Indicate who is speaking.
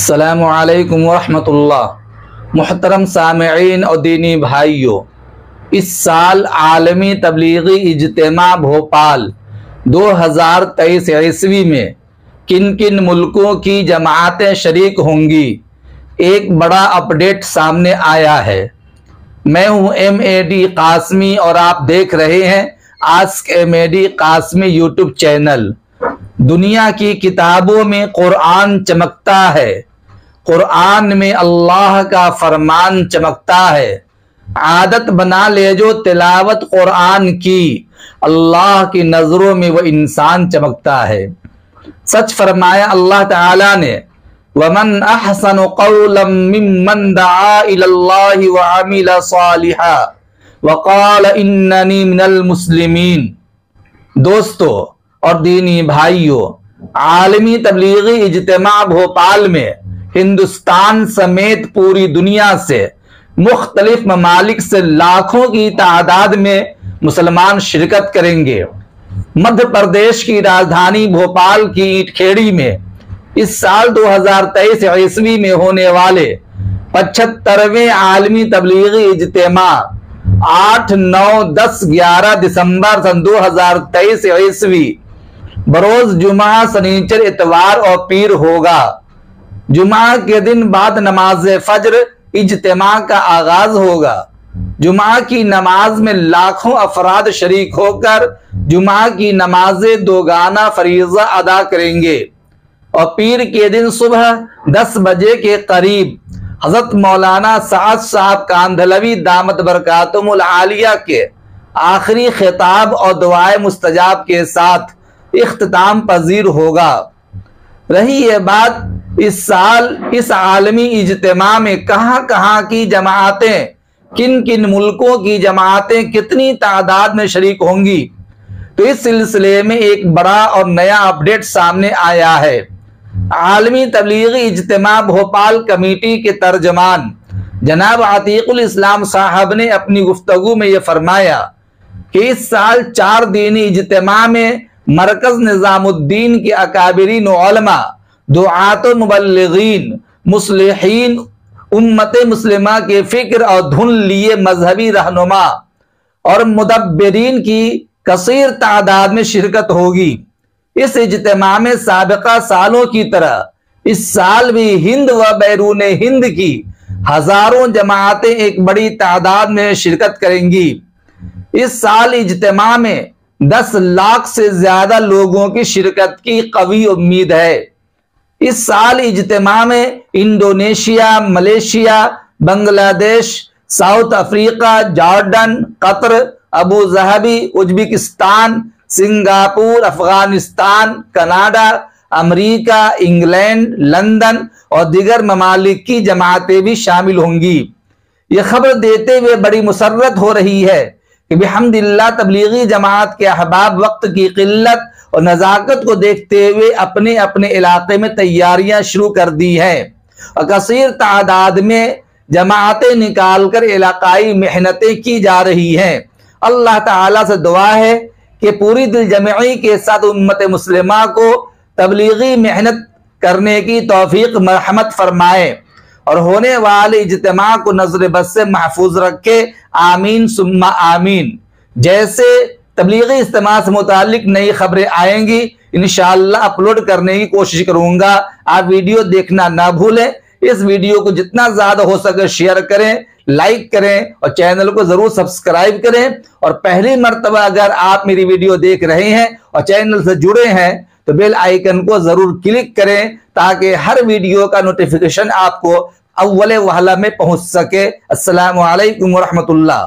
Speaker 1: अस्सलामु अलैकुम वरहमतुल्लाह। मुहतरम सामिईन और दीनी भाइयों, इस साल आलमी तबलीगी इज्तिमा भोपाल 2023 ईस्वी में किन किन मुल्कों की जमातें शरीक होंगी, एक बड़ा अपडेट सामने आया है। मैं हूं MAD कासमी और आप देख रहे हैं ask MAD Qasmi YouTube channel. दुनिया की किताबों में कुरान चमकता है, कुरान में अल्लाह का फरमान चमकता है। आदत बना ले जो तिलावत कुरान की, अल्लाह की नजरों में वह इंसान चमकता है। सच फरमाया अल्लाह ताला ने, वमन अहसनु क़ौलन मिम्मन दआ इलल्लाहि व अमिल सालिहा व क़ाल इन्ननी मिनल मुस्लिमीन। दोस्तों और दीनी भाइयों, आलमी तबलीगी इज्तिमा भोपाल में हिंदुस्तान समेत पूरी दुनिया से मुख्तलिफ ममालिक से लाखों की तादाद में मुसलमान शिरकत करेंगे। मध्य प्रदेश की राजधानी भोपाल की ईंटखेड़ी में इस साल 2023 ईस्वी में होने वाले 75वें आलमी तबलीगी इज्तिमा 8, 9, 10, 11 दिसंबर सन 2023 ईस्वी बरोज जुमा, सनीचर, इतवार और पीर होगा। जुमा के दिन बाद नमाज फज्र इज्तिमा का आगाज होगा। जुमा की नमाज में लाखों अफराद शरीक होकर जुमा की नमाज दोगाना फरीज़ा अदा करेंगे और पीर के दिन सुबह 10 बजे के करीब हजरत मौलाना साद साहब कांधलवी दामत बरकातुहुल आलिया के आखिरी खिताब और दुआए मुस्तजाब के साथ इख्तिताम पजीर होगा। रही ये बात, इस साल इस आलमी इज्तिमा में कहां कहां की जमातें, किन किन मुल्कों की जमातें कितनी तादाद में शरीक होंगी, तो इस सिलसिले में एक बड़ा और नया अपडेट सामने आया है। आलमी तबलीगी इज्तिमा भोपाल कमेटी के तर्जमान जनाब अतीकुल इस्लाम साहब ने अपनी गुफ्तगू में यह फरमाया कि इस साल 4 दीनी इज्तिमा में मरकज निजामुद्दीन के अकाबिरीन उलमा, दुआत मुबल्लिगीन, मुस्लिहीन, उम्मत मुस्लिमा के फिक्र और धुन लिए मजहबी रहनुमा और मुदब्बिरीन की कसीर तादाद में शिरकत होगी। इस इज्तिमा में साबिका सालों की तरह इस साल भी हिंद व बैरून हिंद की हजारों जमातें एक बड़ी तादाद में शिरकत करेंगी। इस साल इज्तिमा में 10 लाख से ज्यादा लोगों की शिरकत की कवी उम्मीद है। इस साल इज्तिमा में Indonesia, Malaysia, Bangladesh, south Africa, Jordan, Qatar, Abu Dhabi, Uzbekistan, Singapore, Afghanistan, Canada, America, England, London और दीगर ममालिक की जमातें भी शामिल होंगी। यह खबर देते हुए बड़ी मुसर्रत हो रही है कि बिहम्दिल्लाह तबलीगी जमात के अहबाब वक्त की किल्लत और नज़ाकत को देखते हुए अपने अपने इलाके में तैयारियां शुरू कर दी हैं और कसीर तादाद में जमातें निकाल कर इलाकाई मेहनतें की जा रही हैं। अल्लाह ताला से दुआ है कि पूरी दिल जमई के साथ उम्मत मुस्लिमा को तबलीगी मेहनत करने की तौफीक मरहमत फरमाए और होने वाले इज्तिमा को नजर बद से महफूज रखे। आमीन सुम्मा आमीन। जैसे तबलीगी इज्तिमा से मुतालिक नई खबरें आएंगी इंशाअल्लाह अपलोड करने की कोशिश करूंगा। आप वीडियो देखना ना भूलें। इस वीडियो को जितना ज्यादा हो सके शेयर करें, लाइक करें और चैनल को जरूर सब्सक्राइब करें। और पहली मर्तबा अगर आप मेरी वीडियो देख रहे हैं और चैनल से जुड़े हैं तो बेल आइकन को जरूर क्लिक करें ताकि हर वीडियो का नोटिफिकेशन आपको अव्वल वहला में पहुंच सके। अस्सलामु अलैकुम वरहमतुल्लाह।